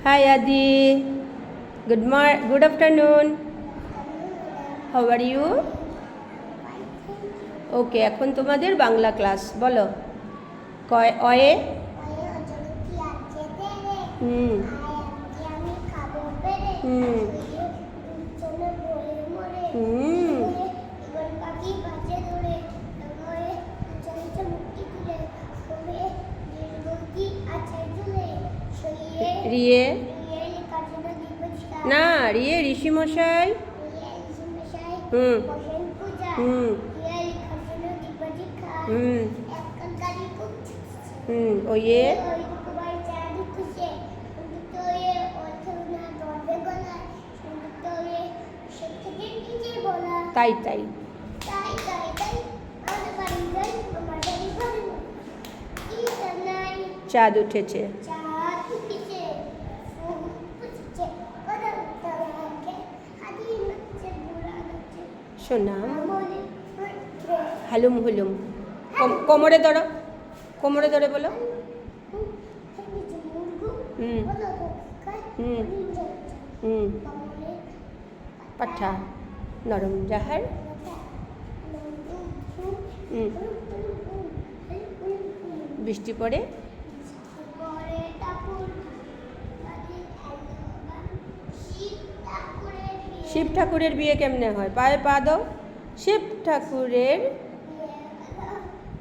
Hi Adi. Good afternoon. How are you? Okay, এখন তোমাদের Bangla class বলো। কয় অয়ে হুম হুম হুম রিয়ে না রিয়ে ঋষিমশাই হুম হুম হুম হুম ওয়ে তাই তাই চাঁদ উঠেছে শোনা হালুম হুলুম কোমরে ধরো বলো হুম হুম হুম পাঠা নরম জাহার বৃষ্টি পড়ে শিব ঠাকুরের বিয়ে কেমনে হয় পায়ে পা দাও শিব ঠাকুরের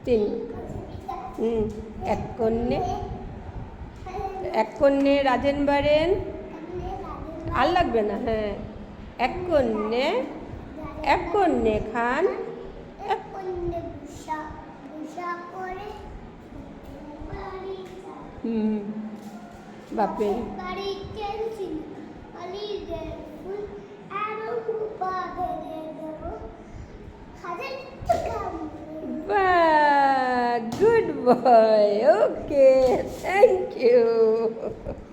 তিন এক কন্যে রাধেন বারেন আর লাগবে না হ্যাঁ এক কন্যে খান বাপের Good boy. Okay, thank you.